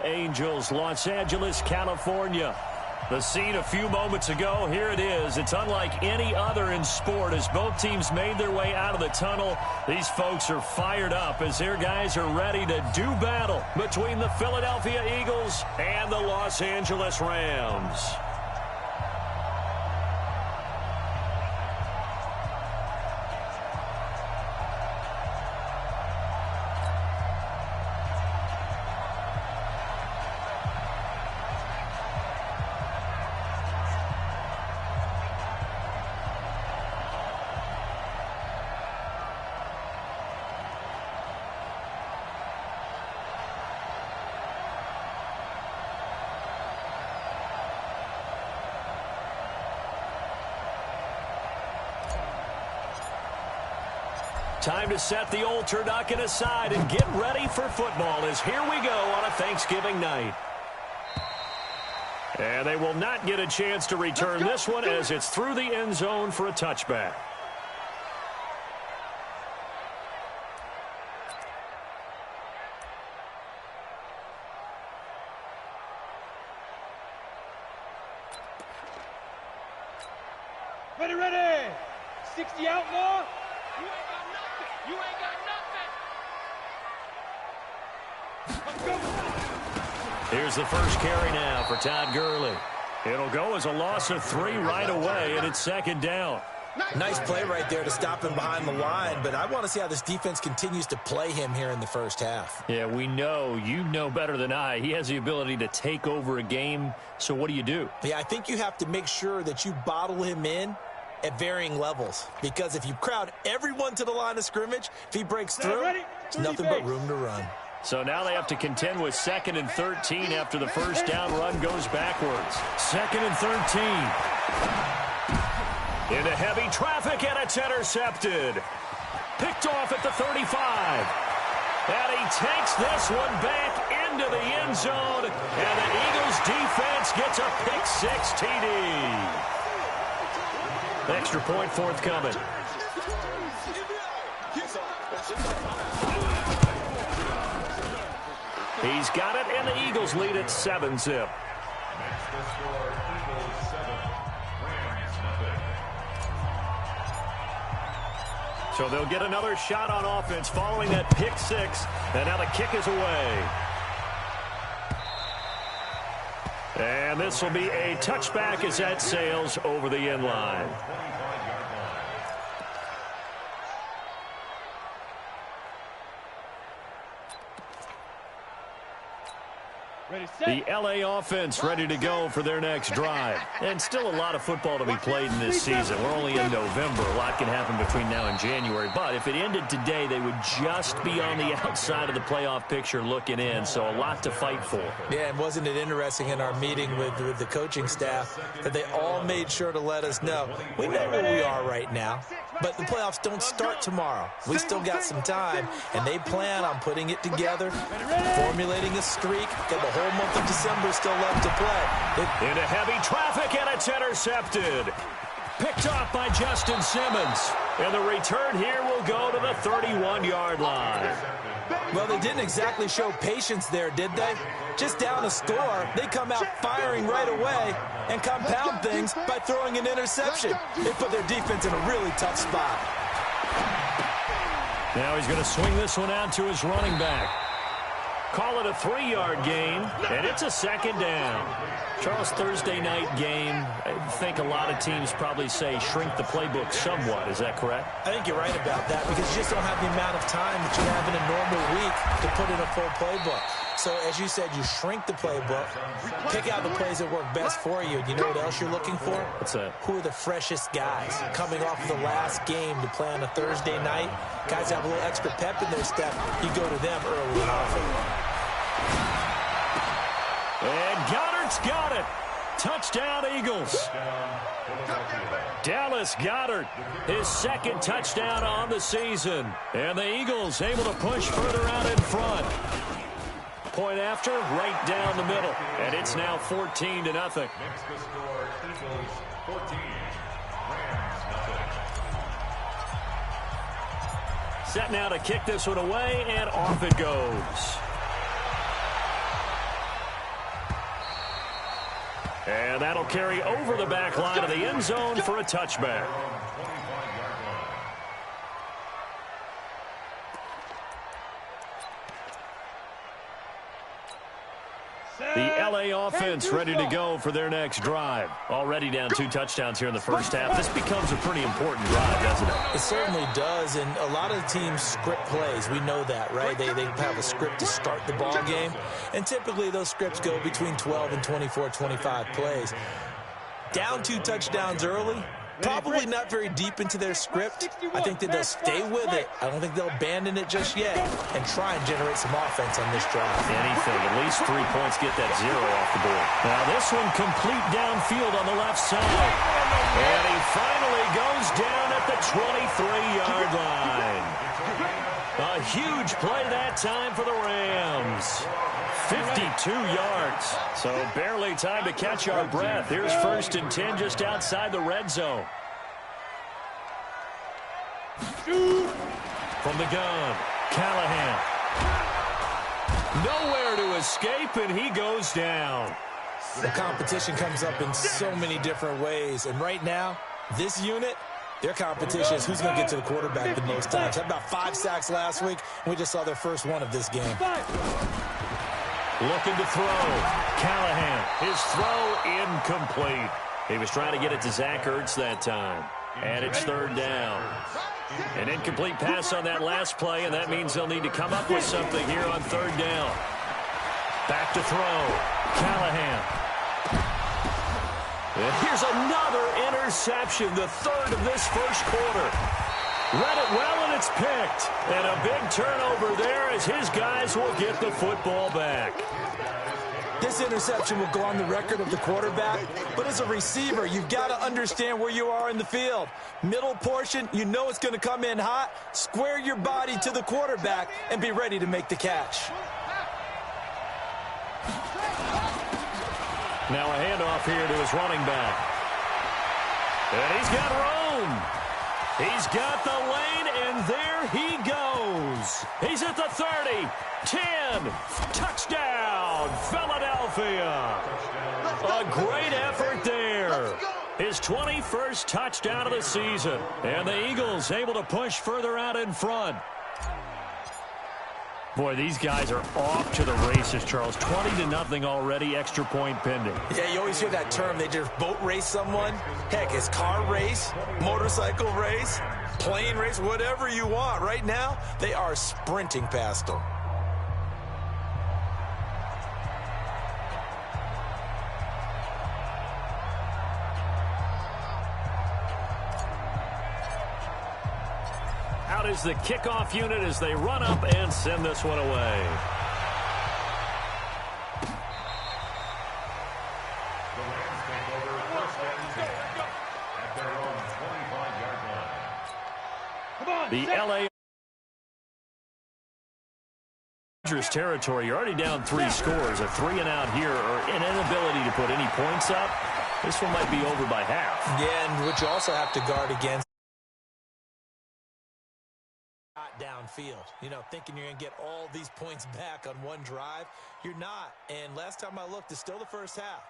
Angels, Los Angeles, California. The scene a few moments ago, here it is. It's unlike any other in sport as both teams made their way out of the tunnel. These folks are fired up as their guys are ready to do battle between the Philadelphia Eagles and the Los Angeles Rams. Time to set the old turducken aside and get ready for football as here we go on a Thanksgiving night. And they will not get a chance to return this one as it's through the end zone for a touchback. Ready. 60 out more. You ain't got nothing. Here's the first carry now for Todd Gurley. It'll go as a loss of 3 right away, and it's second down. Nice play right there to stop him behind the line, but I want to see how this defense continues to play him here in the first half. Yeah, we know. You know better than I. He has the ability to take over a game, so what do? Yeah, I think you have to make sure that you bottle him in at varying levels, because if you crowd everyone to the line of scrimmage, if he breaks through, it's nothing but room to run. So now they have to contend with 2nd and 13 after the first down run goes backwards. 2nd and 13. Into heavy traffic, and it's intercepted. Picked off at the 35. And he takes this one back into the end zone, and the Eagles defense gets a pick-6 TD. Extra point forthcoming. He's got it, and the Eagles lead at 7-zip. So they'll get another shot on offense following that pick-6, and now the kick is away. And this will be a touchback as that sails over the end line. The LA offense ready to go for their next drive. And still a lot of football to be played in this season. We're only in November. A lot can happen between now and January. But if it ended today, they would just be on the outside of the playoff picture looking in. So a lot to fight for. Yeah, and wasn't it interesting in our meeting with the coaching staff that they all made sure to let us know, we know where we are right now, but the playoffs don't start tomorrow. We still got some time, and they plan on putting it together, formulating a streak, get the whole month of December still left to play. Into heavy traffic, and it's intercepted. Picked off by Justin Simmons. And the return here will go to the 31-yard line. Well, they didn't exactly show patience there, did they? Just down a score, they come out firing right away and compound things by throwing an interception. They put their defense in a really tough spot. Now he's going to swing this one out to his running back. Call it a 3-yard gain, and it's a second down. Charles, Thursday night game, I think a lot of teams probably say shrink the playbook somewhat. Is that correct? I think you're right about that because you just don't have the amount of time that you have in a normal week to put in a full playbook. So, as you said, you shrink the playbook, pick out the plays that work best for you. You know what else you're looking for? What's that? Who are the freshest guys coming off of the last game to play on a Thursday night? Guys have a little extra pep in their step. You go to them early and often. And Goddard's got it. Touchdown, Eagles. Dallas Goedert, his second touchdown on the season. And the Eagles able to push further out in front. Point after, right down the middle. And it's now 14-0. Next to score, Eagles 14, Rams nothing. Set now to kick this one away, and off it goes. And that'll carry over the back line of the end zone for a touchback. The LA offense ready to go for their next drive. Already down 2 touchdowns here in the first half. This becomes a pretty important drive, doesn't it? It certainly does, and a lot of teams script plays. We know that, right? They have a script to start the ball game, and typically those scripts go between 12 and 24, 25 plays. Down 2 touchdowns early, probably not very deep into their script. I think that they'll stay with it. I don't think they'll abandon it just yet and try and generate some offense on this drive. Anything, at least 3 points, get that 0 off the board. Now this one complete downfield on the left side. And he finally goes down at the 23-yard line. A huge play that time for the Rams. 52 yards. So barely time to catch our breath. Here's 1st and 10 just outside the red zone. From the gun, Callahan. Nowhere to escape, and he goes down. The competition comes up in so many different ways. And right now, this unit, their competition is who's going to get to the quarterback the most times. Had about 5 sacks last week, and we just saw their first one of this game. Looking to throw. Callahan, his throw incomplete. He was trying to get it to Zach Ertz that time. And it's 3rd down. An incomplete pass on that last play, and that means they'll need to come up with something here on 3rd down. Back to throw. Callahan. And here's another interception, the 3rd of this first quarter. Read it well, and it's picked. And a big turnover there as his guys will get the football back. This interception will go on the record of the quarterback, but as a receiver, you've got to understand where you are in the field. Middle portion, you know it's going to come in hot. Square your body to the quarterback and be ready to make the catch. Now a handoff here to his running back. And he's got room. He's got the lane, and there he goes. He's at the 30, 10, touchdown, Philadelphia. A great effort there. His 21st touchdown of the season. And the Eagles able to push further out in front. Boy, these guys are off to the races, Charles. 20-0 already, extra point pending. Yeah, you always hear that term. They just boat race someone. Heck, it's car race, motorcycle race, plane race, whatever you want. Right now, they are sprinting past them. Out is the kickoff unit as they run up and send this one away. The LA territory. You're already down 3 scores. A 3-and-out here, or an inability to put any points up. This one might be over by half. Yeah, and what you also have to guard against. Downfield, you know, thinking you're going to get all these points back on one drive. You're not. And last time I looked, it's still the first half.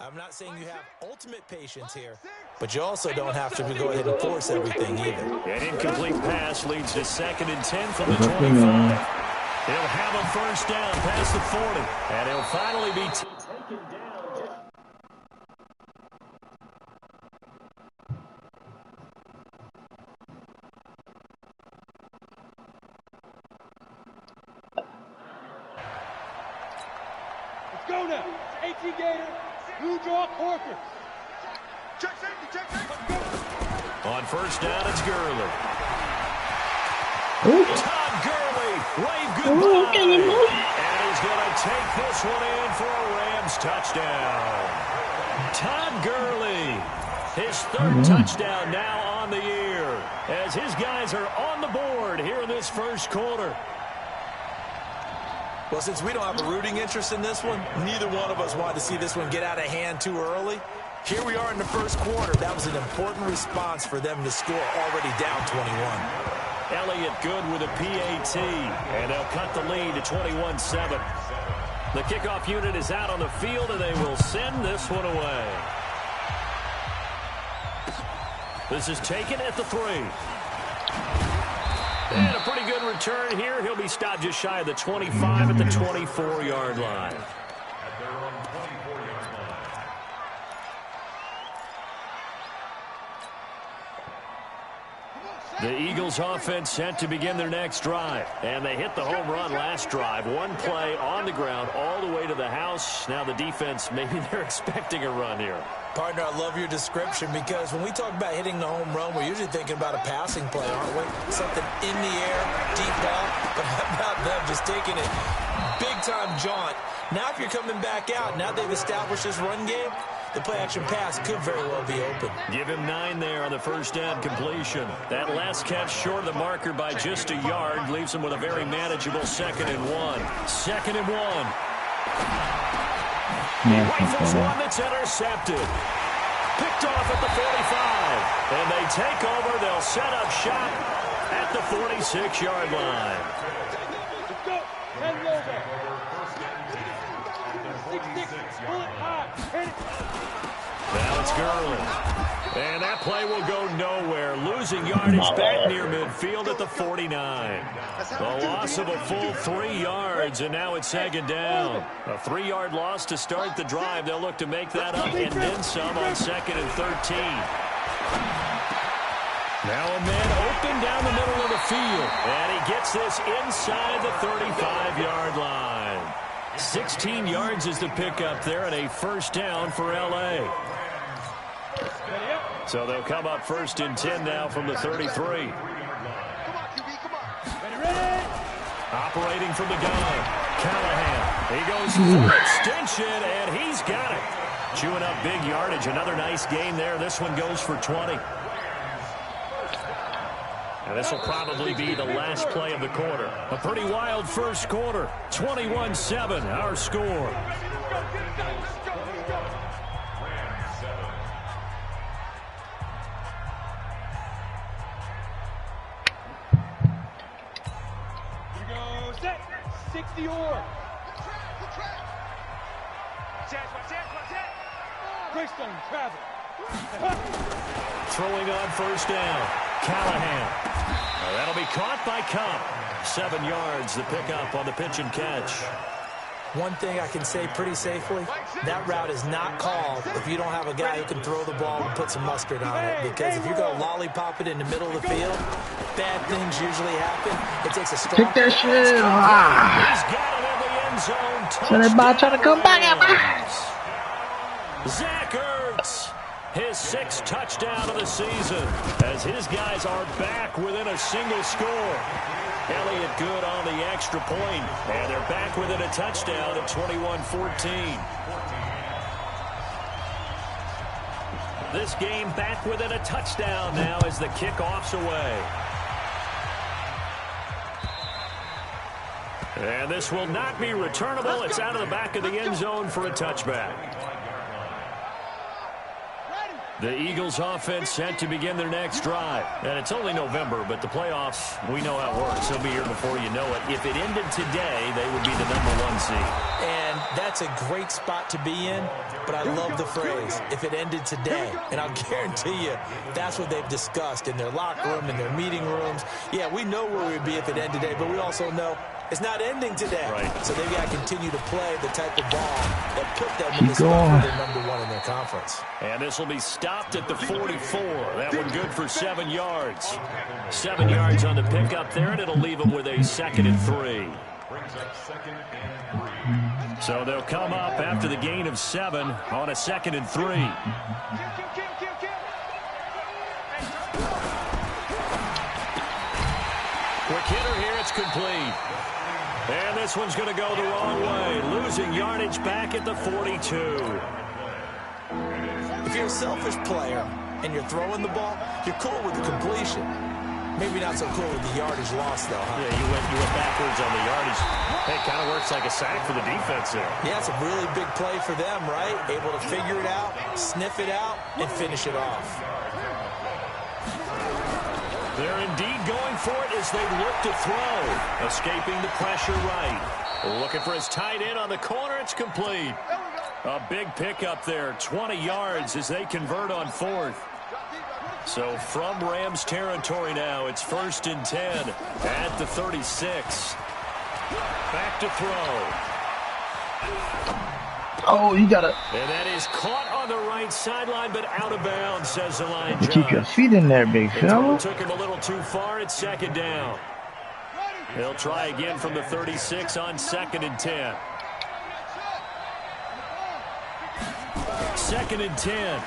I'm not saying you have ultimate patience here, but you also don't have to go ahead and force everything either. An incomplete pass leads to 2nd and 10 from the 25. He'll have a first down past the 40, and he'll finally be taken down. Go now. 18 Gator. Blue draw Corker. Check safety. On first down, it's Gurley. Todd Gurley, wave goodbye. And he's going to take this one in for a Rams touchdown. Todd Gurley, his 3rd touchdown now on the year as his guys are on the board here in this first quarter. Well, since we don't have a rooting interest in this one, neither one of us wanted to see this one get out of hand too early. Here we are in the first quarter. That was an important response for them to score, already down 21. Elliott good with a PAT, and they'll cut the lead to 21-7. The kickoff unit is out on the field, and they will send this one away. This is taken at the 3. And a pretty good return here. He'll be stopped just shy of the 25 at the 24-yard line. The Eagles offense set to begin their next drive. And they hit the home run last drive. One play on the ground all the way to the house. Now the defense, maybe they're expecting a run here. Partner, I love your description because when we talk about hitting the home run, we're usually thinking about a passing play, aren't we? Something in the air, deep ball. But how about them just taking it big-time jaunt? Now if you're coming back out, now they've established this run game, the play-action pass could very well be open. Give him 9 there on the first down completion. That last catch short of the marker by just a yard leaves him with a very manageable 2nd and 1. 2nd and 1. He rifles one that's intercepted. Picked off at the 45. And they take over. They'll set up shop at the 46-yard line. Let's go. 10 over. 6-6. Pull it high. Hit it. Now it's Gurley. And that play will go nowhere. Losing yardage back near midfield at the 49. The loss of a full 3 yards, and now it's 2nd down. A 3-yard loss to start the drive. They'll look to make that up and then some on 2nd and 13. Now a man open down the middle of the field. And he gets this inside the 35-yard line. 16 yards is the pickup there, and a first down for L.A. So they'll come up 1st and 10 now from the 33. Operating from the gun, Callahan. He goes for extension, and he's got it. Chewing up big yardage. Another nice gain there. This one goes for 20. And this will probably be the last play of the quarter. A pretty wild first quarter. 21-7, our score. Set. 60 or. Greystone, travel. Throwing on first down. Callahan. That'll be caught by Cup. 7 yards, the pickup on the pitch and catch. One thing I can say pretty safely, that route is not called if you don't have a guy who can throw the ball and put some mustard on it. Because if you're going to lollipop it in the middle of the field, bad things usually happen. It takes a strong... Pick that shit. He's got it in the end zone. So that ball trying to come back at me. Zach Ertz, his 6th touchdown of the season, as his guys are back within a single score. Elliott good on the extra point, and they're back within a touchdown at 21-14. This game back within a touchdown now as the kickoff's away. And this will not be returnable. It's out of the back of the end zone for a touchback. The Eagles offense set to begin their next drive. And it's only November, but the playoffs, we know how it works. They'll be here before you know it. If it ended today, they would be the #1 seed. And that's a great spot to be in, but I love the phrase, if it ended today. And I'll guarantee you, that's what they've discussed in their locker room, in their meeting rooms. Yeah, we know where we'd be if it ended today, but we also know it's not ending today. Right. So they've got to continue to play the type of ball that put them in the spot where they're #1 in their conference. And this will be stopped at the 44. That one good for 7 yards. 7 yards on the pickup there, and it'll leave them with a 2nd and 3. So they'll come up after the gain of 7 on a 2nd and 3. Quick hitter here, it's complete. And this one's going to go the wrong way. Losing yardage back at the 42. If you're a selfish player and you're throwing the ball, you're cool with the completion. Maybe not so cool with the yardage loss, though, huh? Yeah, you went backwards on the yardage. Hey, it kind of works like a sack for the defense there. Yeah, it's a really big play for them, right? Able to figure it out, sniff it out, and finish it off. They're indeed going for it as they look to throw. Escaping the pressure right. Looking for his tight end on the corner. It's complete. A big pickup there. 20 yards as they convert on 4th. So from Rams territory now, it's 1st and 10 at the 36. Back to throw. Oh, you got to. And that is caught on the right sideline, but out of bounds, says the line judge. Keep your feet in there, big fella. Took him a little too far. It's 2nd down. They'll try again from the 36 on 2nd and 10. 2nd and 10.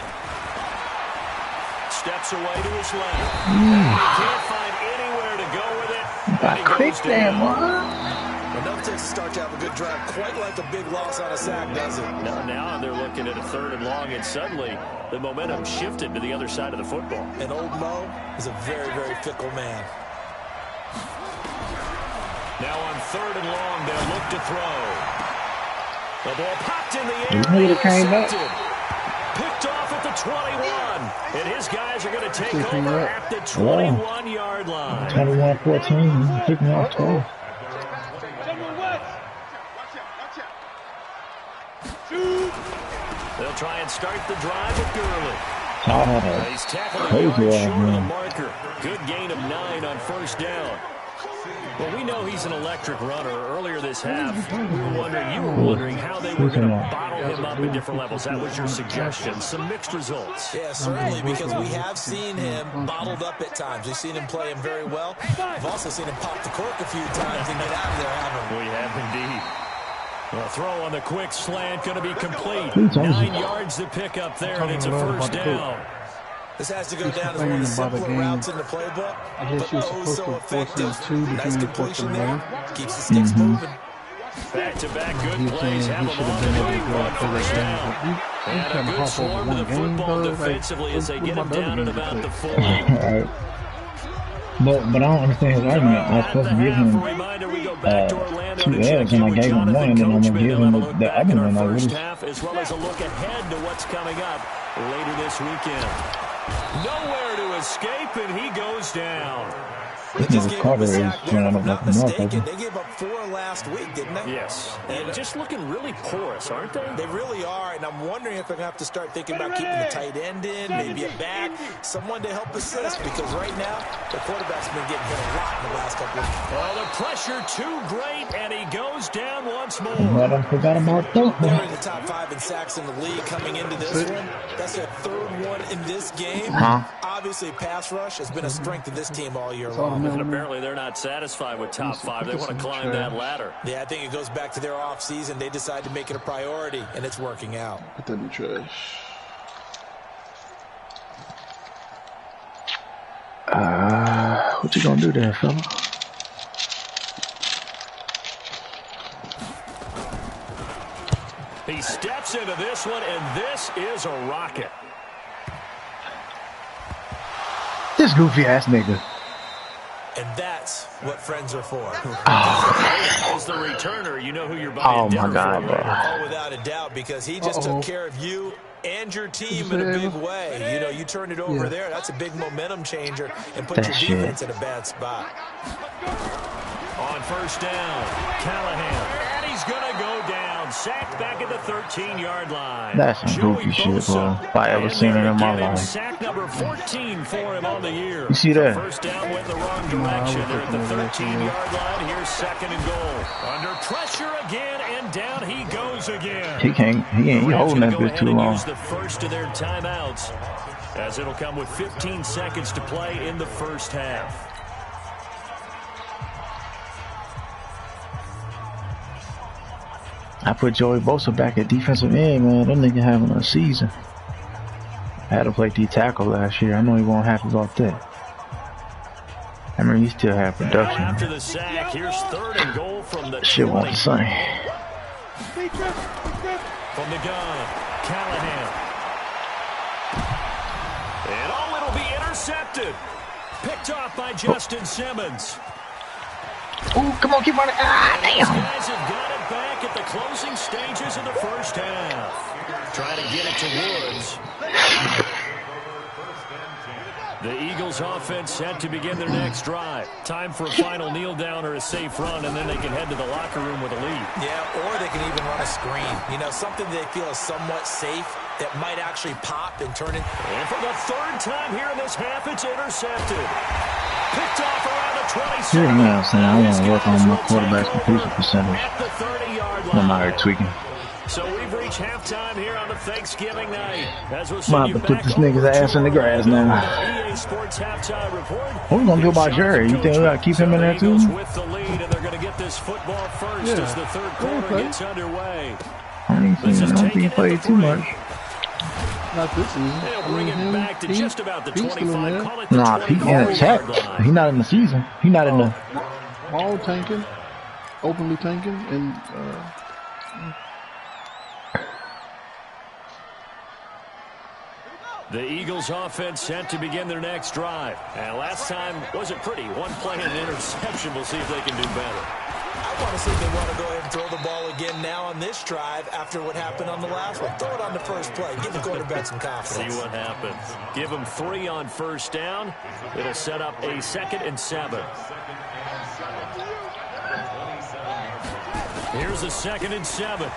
Steps away to his left. Can't find anywhere to go with it. Got quick there, man. Enough to start to have a good drive, quite like a big loss on a sack, does it? Now they're looking at a 3rd and long, and suddenly the momentum shifted to the other side of the football. And old Mo is a very, very fickle man. Now on 3rd and long, they'll look to throw. The ball popped in the air. Picked off at the 21. And his guys are going to take over at the 21-yard line. 21-14. Picking off 12. They'll try and start the drive with Gurley. He's tackled a yard short of the marker. Good gain of 9 on 1st down. Well, we know he's an electric runner. Earlier this half, you were wondering how they were going to bottle him up at different levels. That was your suggestion. Some mixed results. Yeah, certainly, because we have seen him bottled up at times. We've seen him play him very well. We've also seen him pop the cork a few times and get out of there, haven't we? We have indeed. A throw on the quick slant going to be complete. 9 yards to pick up there, and it's a 1st down. This has to go down as one of the simpler routes in the playbook, but oh so effective. Nice completion there. Keeps the sticks moving. Back-to-back good plays have them on the move on 1st down. And a good swarm of the football defensively as they get him down at about the 40. But I don't understand his argument. I was supposed to give him 2 L's, and I gave him 1, and then I'm going to give him the other one. As well as a look ahead to what's coming up later this weekend. Nowhere to escape, and he goes down. They just gave up a sack there, if I'm not mistaken. They gave up 4 last week, didn't they? Yes. And just looking really porous, aren't they? They really are, and I'm wondering if they're going to have to start thinking about keeping the tight end in, maybe a back, someone to help assist, because right now, the quarterback's been getting hit a lot in the last couple of weeks. Oh, the pressure too great, and he goes down once more. I forgot about that. They're in the top 5 in sacks in the league coming into this one. That's their 3rd one in this game. Obviously, pass rush has been a strength of this team all year long. And apparently they're not satisfied with top 5. They want to climb that ladder. Yeah, I think it goes back to their offseason. They decide to make it a priority, and it's working out. Put that in the trash. What you gonna do there, fella? He steps into this one, and this is a rocket. This goofy ass nigga. And that's what friends are for. As the returner, you know who you're buying dinner for. Oh, without a doubt, because he just took care of you and your team in a big way. You know, you turn it over there, that's a big momentum changer and put your defense in a bad spot. On 1st down, Callahan. And he's going to go down. Sacked back at the 13-yard line. That's some goofy shit, bro. If I ever seen it in my life. Sack number 14 for him on the year. You see that? 1st down went the wrong direction. They're at the 13-yard line. Here's 2nd and goal. Under pressure again, and down he goes again. He ain't holding that bitch too long. Use the first of their timeouts, as it'll come with 15 seconds to play in the 1st half. I put Joey Bosa back at defensive end, man. That nigga having a season. I had to play D-tackle last year. I know he won't happy about that. I mean, he still had production. After the sack, here's 3rd and goal from the shit wasn't the same. From the gun, Callahan. And it'll be intercepted. Picked off by Justin Simmons. Oh, come on, keep running. Ah, damn. These guys have got it back at the closing stages of the 1st half. Trying to get it to Woods. The Eagles offense set to begin their next drive. Time for a final kneel down or a safe run, and then they can head to the locker room with a lead. Yeah, or they can even run a screen. You know, something they feel is somewhat safe that might actually pop and turn it. And for the third time here in this half, it's intercepted. Picked off around the 27. Here's what I'm saying. I want to work on my quarterback's completion percentage. At the 30-yard line. I'm out here tweaking. So we've reached halftime here on the Thanksgiving night. As we'll I'm about to put this nigga's ass in the grass now. EA Sports halftime report. What we gonna do about Jerry? You think we gotta keep him in there too? With the lead, and they're going to get this football first as the third quarter gets underway. I don't think he played too much. Not this season. They'll bring him back to just about the 25. Call it the Nah, he in a check. He's not in the season. He's not in the. All tanking, openly tanking, and the Eagles offense set to begin their next drive. And last time wasn't pretty. One play and an interception. We'll see if they can do better. I want to see if they want to go ahead and throw the ball again now on this drive after what happened on the last one. Throw it on the first play. Give the quarterback some confidence. See what happens. Give them 3 on first down. It'll set up a 2nd and 7. Here's a 2nd and 7.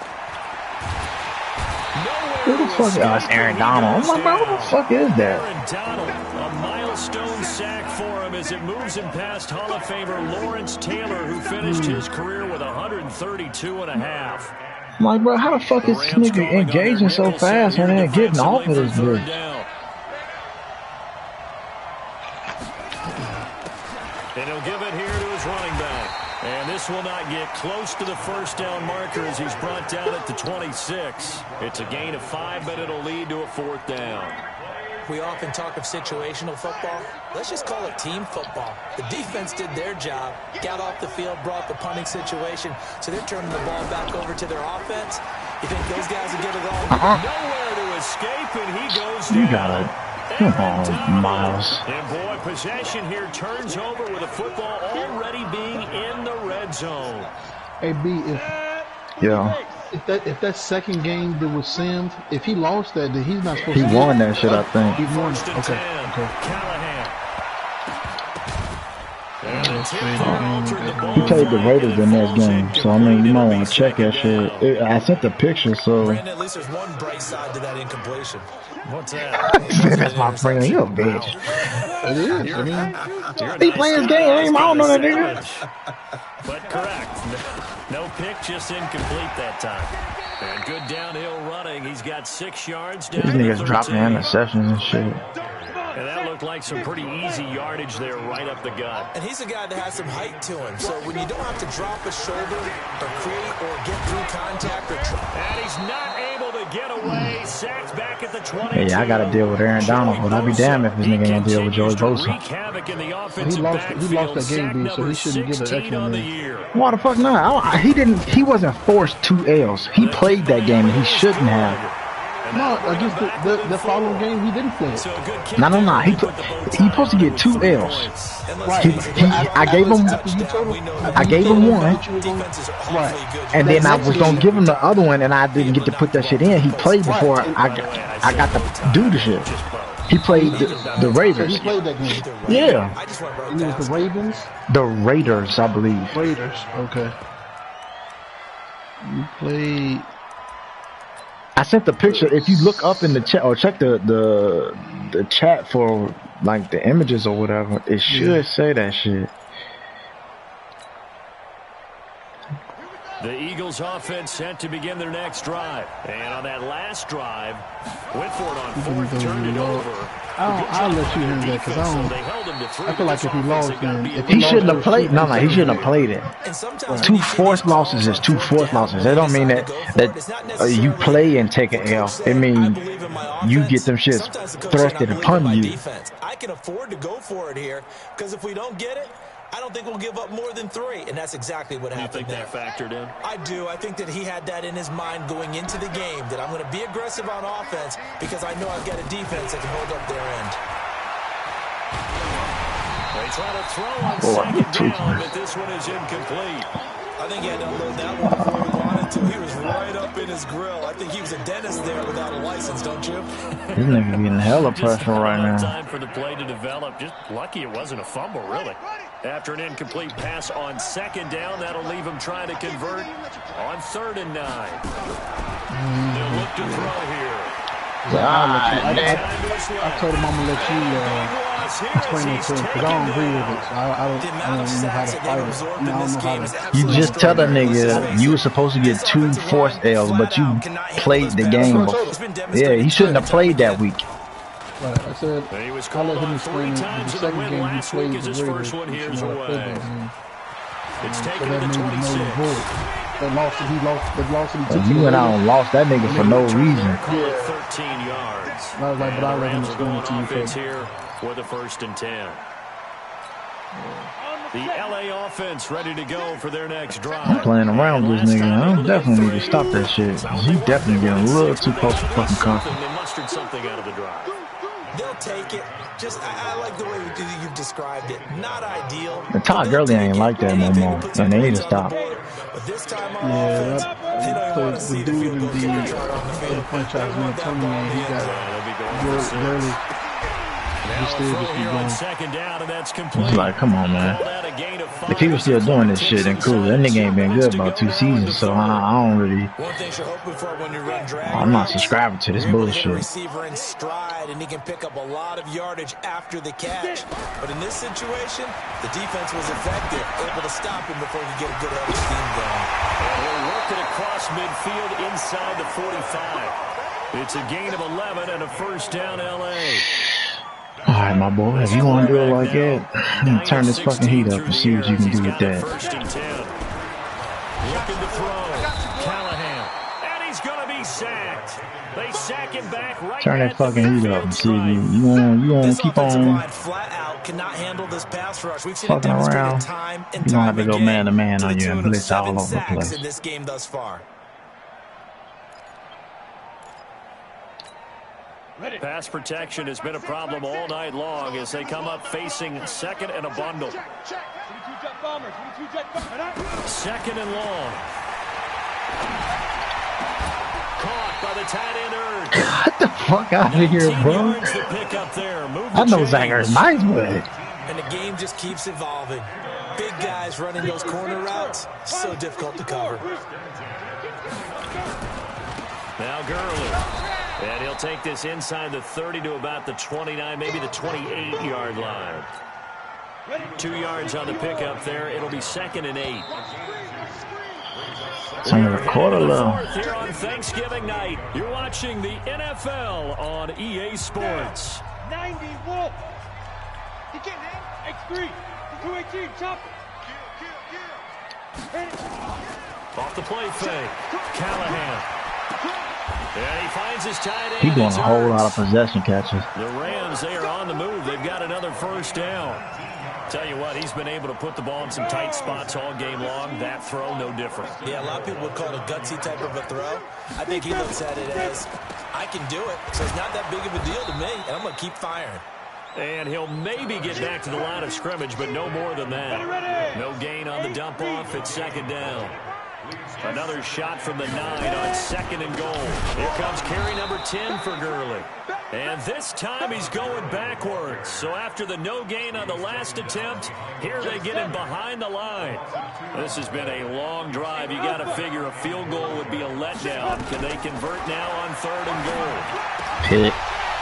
Who the fuck is Aaron Donald? I'm like, bro, who the fuck is that? Aaron Donald, a milestone sack for him as it moves him past Hall of Famer Lawrence Taylor, who finished his career with 132.5. I'm like, bro, how the fuck is this nigga engaging so fast and then getting off of this bitch? And he'll give it here to his running back. And this will not get close to the first down marker as he's brought down at the 26. It's a gain of 5, but it'll lead to a 4th down. We often talk of situational football. Let's just call it team football. The defense did their job, got off the field, brought the punting situation, so they're turning the ball back over to their offense. You think those guys will get it all? Nowhere to escape, and he goes down. You got it. Come on, Miles. And boy, possession here turns over with a football already being in the red zone. hey B, if that second game that was Sims, if he lost that, then he's not supposed to. He won that shit, I think. He won. First and Okay. 10, Okay. Callahan. He played the Raiders the next game, so I mean, you might want to check that shit. I sent the picture, so. Brandon, at least there's one bright side to that incompletion. What's that? That's my friend. You a bitch. It is. I mean, He playing his game. I don't know that nigga. But correct. No pick, just incomplete that time. And good downhill running. He's got 6 yards down. These niggas dropping interceptions and shit. And that looked like some pretty easy yardage there right up the gut. And he's a guy that has some height to him. So when you don't have to drop a shoulder or create or get through contact or and he's not able to get away. Sacked back at the 20. Yeah, I got to deal with Aaron Donald, but I'd be damned if this nigga ain't deal with Joey Bosa. he lost that game, B, so he shouldn't get an extra man. Why the fuck not? He wasn't forced 2 L's. He played that game, and he shouldn't have. No, against the following game, he didn't play it. No. He supposed to get 2 L's. Right. I gave him one. Right. And then I was gonna give him the other one, and I didn't get to put that shit in. He played before I got to do the shit. He played the Raiders. So he played that game. Yeah. And it was the Ravens. The Raiders, I believe. Raiders. Okay. You played. I sent the picture. If you look up in the chat or check the chat for like the images or whatever, it should say that shit. The Eagles offense set to begin their next drive. And on that last drive, went for it on 4th, turned it over. I'll let you hear that because I feel like if he lost, then he shouldn't have played. No, he shouldn't have played it. 2 forced losses is 2 forced losses. That don't mean that you play and take an L. It means you get them shits thrusted upon you. I can afford to go for it here because if we don't get it, I don't think we'll give up more than 3, and that's exactly what happened. You think that factored in? I do. I think that he had that in his mind going into the game, that I'm going to be aggressive on offense because I know I've got a defense that can hold up their end. They try to throw on 2nd down, but this one is incomplete. I think he had to unload that one before he wanted too. He was right up in his grill. I think he was a dentist there without a license, don't you? This nigga getting hella pressure right now. Time for the play to develop. Just lucky it wasn't a fumble, really. After an incomplete pass on second down, that'll leave him trying to convert on 3rd and 9. They'll look to throw here. I told him I'm gonna let you explain it to him because I don't agree with it. So I don't know how to fight it. I don't know how to. You just tell the nigga you were supposed to get 2 forced L's, but you played the game. Yeah, he shouldn't have played that week. Right, I said I let him explain it. The second game he played the Raiders. It's taken to the 26. They lost it. You went out and lost that nigga for no reason. Yeah. 13 yards. I was like, but I let him explain it to you first. Here for the 1st and 10. The LA offense ready to go for their next drive. I'm playing around with this nigga. I definitely need to stop that shit. He definitely getting a little too close to fucking confidence. They mustered something out of the drive. They'll take it. Just, I like the way you've described it. Not ideal. And Todd Gurley ain't like that no more. And they need to stop. But this time on offense, they don't want to see the field goal kicker chart on the field. Franchise man told me he got Gurley. It's like, come on, man. If he was still doing this shit, then cool. That nigga ain't been good about 2 seasons, so I don't really. I'm not subscribing to this bullshit. Receiver in stride, and he can pick up a lot of yardage after the catch. But in this situation, the defense was effective, able to stop him before he could get a good head of steam going. They're working across midfield inside the 45. It's a gain of 11 and a 1st down, LA. All right, my boy, if you want to do it like that, turn this fucking heat up and see what you can do with that. 1st and 10. Looking to throw. Callahan. And he's going to be sacked. They sack him back right. Turn that fucking heat up and see if you want to keep on fucking around. You don't have to go man-to-man on you and blitz all over the place. In this game thus far. Pass protection has been a problem all night long as they come up facing 2nd and a bundle. 2nd and long. Caught by the tight end. Get the fuck out of here, bro. I know Zach Ertz nice, but. And the game just keeps evolving. Big guys running those corner routes, so difficult to cover. Now Gurley. And he'll take this inside the 30 to about the 29, maybe the 28-yard line. 2 yards on the pickup there. It'll be 2nd and 8. It's under a quarter low. Here on Thanksgiving night, you're watching the NFL on EA Sports. 90 Wolf. He can't hang. X3. 218. Chop. Off the play fake. Callahan. And he finds his tight end. He's doing a whole lot of possession catches. The Rams, they are on the move. They've got another 1st down. Tell you what, he's been able to put the ball in some tight spots all game long. That throw, no different. Yeah, a lot of people would call it a gutsy type of a throw. I think he looks at it as, I can do it, so it's not that big of a deal to me, and I'm going to keep firing. And he'll maybe get back to the line of scrimmage, but no more than that. No gain on the dump-off. It's 2nd down. Another shot from the 9 on 2nd and goal. Here comes carry number 10 for Gurley. And this time he's going backwards. So after the no gain on the last attempt, here they get him behind the line. This has been a long drive. You got to figure a field goal would be a letdown. Can they convert now on 3rd and goal? Pick.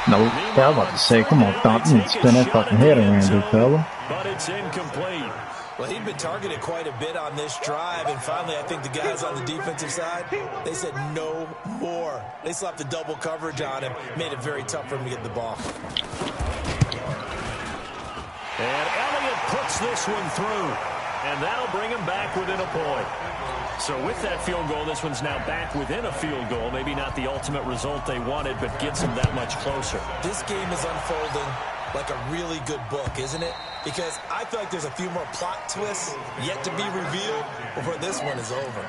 No, I was about to say, come on, Thump. You need to spin that fucking head around, big fella. But it's incomplete. Well, he'd been targeted quite a bit on this drive, and finally I think the guys on the defensive side, they said no more. They slapped the double coverage on him, made it very tough for him to get the ball. And Elliott puts this one through, and that'll bring him back within a point. So with that field goal, this one's now back within a field goal. Maybe not the ultimate result they wanted, but gets them that much closer. This game is unfolding like a really good book, isn't it? Because I feel like there's a few more plot twists yet to be revealed before this one is over.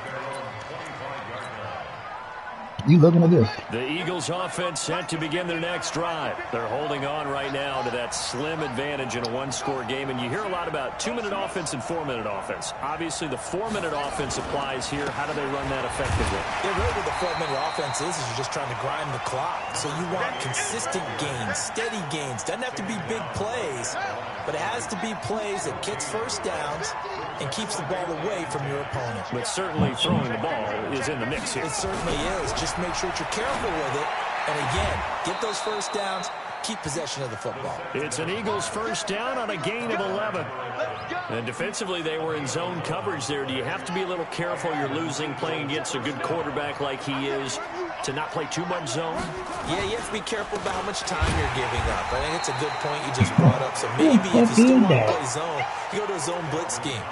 You looking at this? The Eagles offense set to begin their next drive. They're holding on right now to that slim advantage in a one-score game. And you hear a lot about 2-minute offense and 4-minute offense. Obviously, the 4-minute offense applies here. How do they run that effectively? Yeah, really what the 4-minute offense is you're just trying to grind the clock. So you want consistent gains, steady gains. Doesn't have to be big plays, but it has to be plays that gets first downs and keeps the ball away from your opponent. But certainly throwing the ball is in the mix here. It certainly is. Just make sure that you're careful with it. And again, get those first downs, keep possession of the football. It's an Eagles first down on a gain of 11. And defensively, they were in zone coverage there. Do you have to be a little careful? You're losing, playing against a good quarterback like he is, to not play too much zone? Yeah, you have to be careful about how much time you're giving up. I think it's a good point you just brought up. So maybe if you still want to play zone, you go to a zone blitz scheme.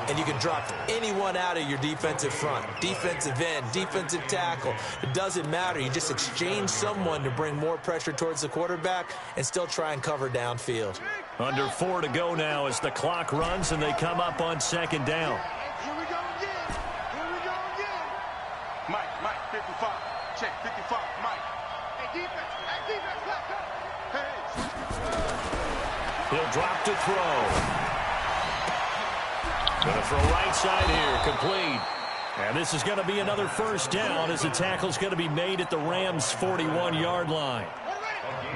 And you can drop anyone out of your defensive front, defensive end, defensive tackle. It doesn't matter. You just exchange someone to bring more pressure towards the quarterback and still try and cover downfield. Under 4 to go now as the clock runs and they come up on second down. Here we go again. Here we go again. Mike, 55. Check, 55, Mike. Hey, defense, left. Hey. He'll drop to throw. Going to throw right side here, complete. And this is going to be another first down as the tackle's going to be made at the Rams' 41-yard line.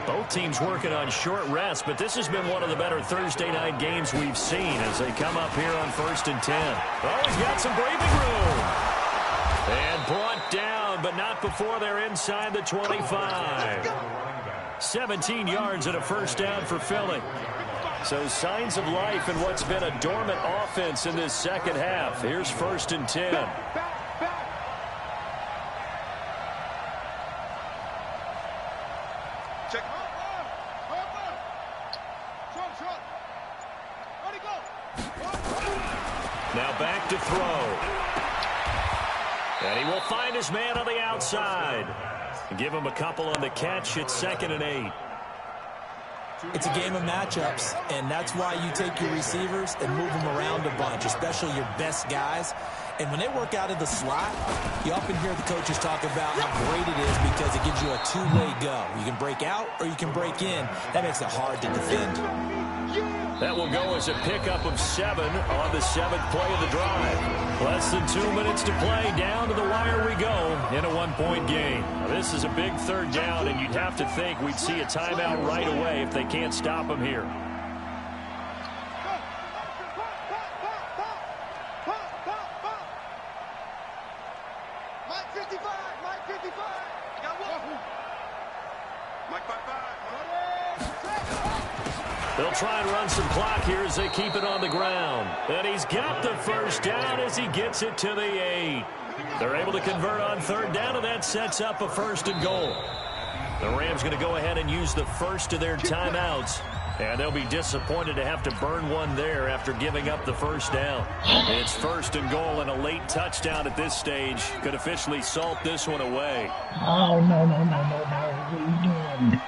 Both teams working on short rest, but this has been one of the better Thursday night games we've seen as they come up here on 1st and 10. Oh, he's got some breathing room. And brought down, but not before they're inside the 25. 17 yards and a first down for Philly. So signs of life in what's been a dormant offense in this second half. Here's 1st and 10. Check. Now back to throw. And he will find his man on the outside. Give him a couple on the catch. It's 2nd and 8. It's a game of matchups, and that's why you take your receivers and move them around a bunch, especially your best guys. And when they work out of the slot, you often hear the coaches talk about how great it is because it gives you a two-way go. You can break out or you can break in. That makes it hard to defend. That will go as a pickup of 7 on the 7th play of the drive. Less than 2 minutes to play. Down to the wire we go in a one-point game. Now, this is a big 3rd down, and you'd have to think we'd see a timeout right away if they can't stop them here. Mike 55. Got one. Mike 55. They'll try and run some clock here as they keep it on the ground. And he's got the first down as he gets it to the 8. They're able to convert on 3rd down, and that sets up a 1st and goal. The Rams going to go ahead and use the first of their timeouts. And they'll be disappointed to have to burn one there after giving up the first down. It's 1st and goal, and a late touchdown at this stage could officially salt this one away. Oh, no. What are you doing?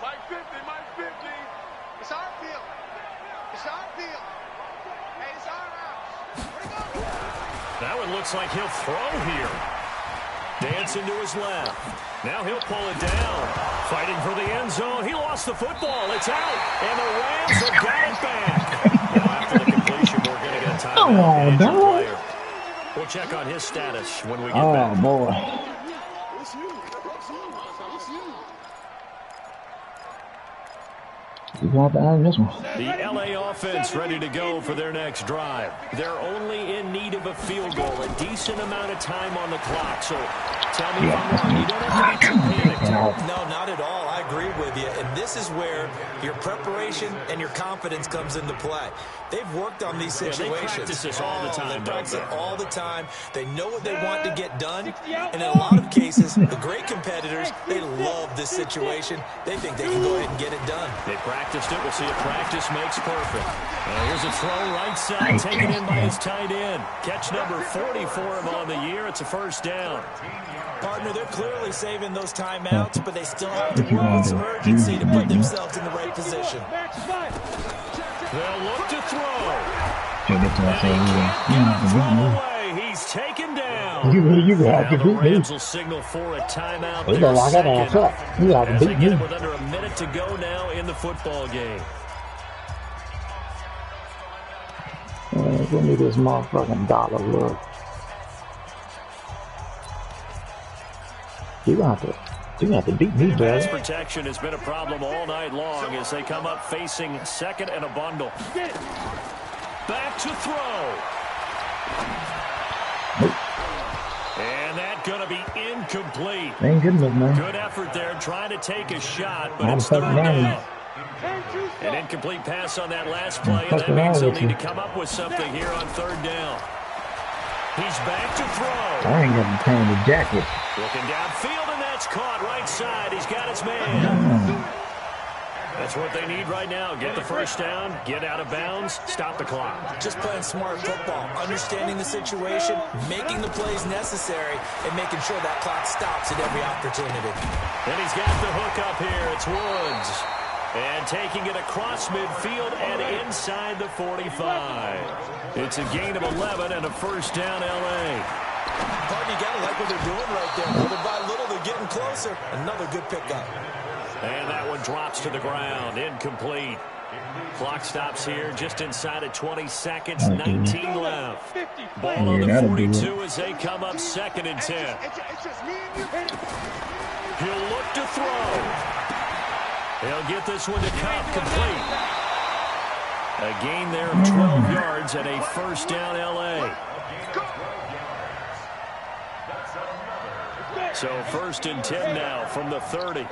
Mike 50. It's our field. Hey, it's our house. Where'd it go? That one looks like he'll throw here. Dancing to his left. Now he'll pull it down. Fighting for the end zone. He lost the football. It's out. And the Rams have got it back. Now after the completion, we're going to get a timeout. No. We'll check on his status when we get back. Oh, boy. He's going to have to answer this one. The LA offense ready to go for their next drive. They're only in need of a field goal, a decent amount of time on the clock. So tell me if I'm wrong. You don't have to be too panicked. No, not at all. I agree with you. And this is where your preparation and your confidence comes into play. They've worked on these situations. They practice this all the time. They practice it all the time. They know what they want to get done. And in a lot of cases, the great competitors, they love this situation. They think they can go ahead and get it done. They practiced it. We'll see if practice makes perfect. Here's a throw right side, taken in by his tight end. Catch number 40 for him on the year. It's a first down. Partner, they're clearly saving those timeouts, but they still have to work with some urgency to put themselves in the right position. They'll look to throw. Should get to us You have to beat me. He's taken down. You have to beat me. Rams will signal for a timeout. You know, like that. You have to beat me. With under a minute to go now in the football game. Give me this motherfucking dollar, look. You have to beat me, brother. Pass protection has been a problem all night long as they come up facing second and a bundle. Back to throw. And that's going to be incomplete. Ain't good enough, man. Good effort there trying to take a shot, but it's third down. An incomplete pass on that last play, and that means they'll need to come up with something here on third down. He's back to throw. I ain't got to turn the jacket. Looking downfield, and that's caught right side. He's got his man. That's what they need right now. Get the first down, get out of bounds, stop the clock. Just playing smart football, understanding the situation, making the plays necessary, and making sure that clock stops at every opportunity. And he's got the hook up here. It's Woods. And taking it across midfield and inside the 45. It's a gain of 11 and a first down, L.A. Pardon, you got to like what they're doing right there. Little by little, they're getting closer. Another good pickup. And that one drops to the ground. Incomplete. Clock stops here just inside of 20 seconds. 19 left. Ball on the 42 as they come up second and 10. He'll look to throw. He'll get this one to Cup complete. A gain there of 12 yards and a first down, L.A. So first and 10 now from the 30.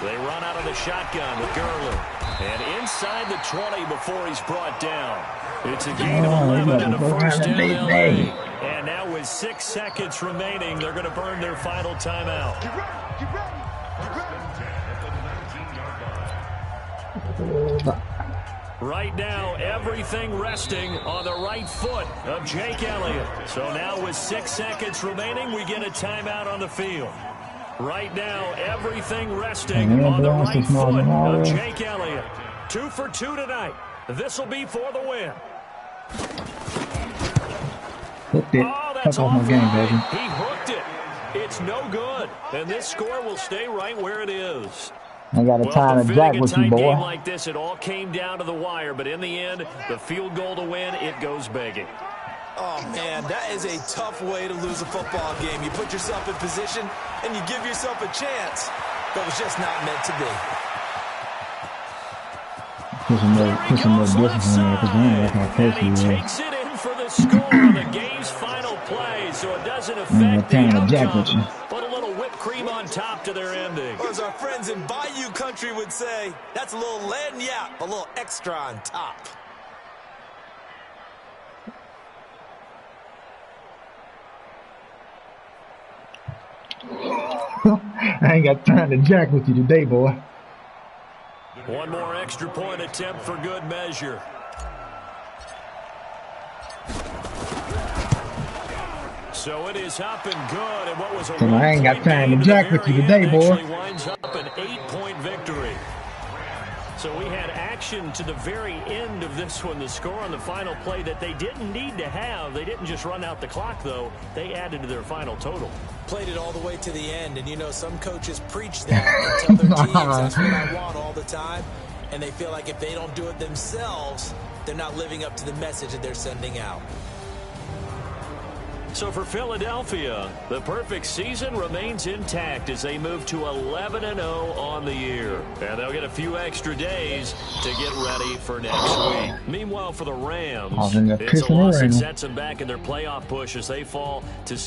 They run out of the shotgun with Gurley. And inside the 20 before he's brought down. It's a gain of 11 and a first down, L.A. And now with 6 seconds remaining, they're going to burn their final timeout. Right now, everything resting on the right foot of Jake Elliott. So now with 6 seconds remaining, we get a timeout on the field. Right now, everything resting on the right foot of Jake Elliott. 2 for 2 tonight. This will be for the win. Hooked it. That's off my game, baby. He hooked it. It's no good. And this score will stay right where it is. I got a time to jack with you, boy. Game like this, it all came down to the wire. But in the end, the field goal to win, it goes begging. Oh, man, that is a tough way to lose a football game. You put yourself in position, and you give yourself a chance. But it's just not meant to be. Put some more distance in there because I ain't like how close he takes it in for the score on the game's final play, so it doesn't affect the outcome. But a little whipped cream on top to their ending. Or as our friends in Bayou Country would say, that's a little lagniappe, a little extra on top. I ain't got time to jack with you today, boy. One more extra point attempt for good measure. So it is up and good, and what was a I ain't got time to jack with you today, boy. Winds up an 8-point victory. So we had action to the very end of this one. The score on the final play that they didn't need to have. They didn't just run out the clock, though. They added to their final total. Played it all the way to the end, and you know some coaches preach that and tell their teams that's what I want all the time, and they feel like if they don't do it themselves, they're not living up to the message that they're sending out. So for Philadelphia, the perfect season remains intact as they move to 11-0 on the year. And they'll get a few extra days to get ready for next week. Meanwhile, for the Rams, it's a loss that sets them back in their playoff push as they fall to...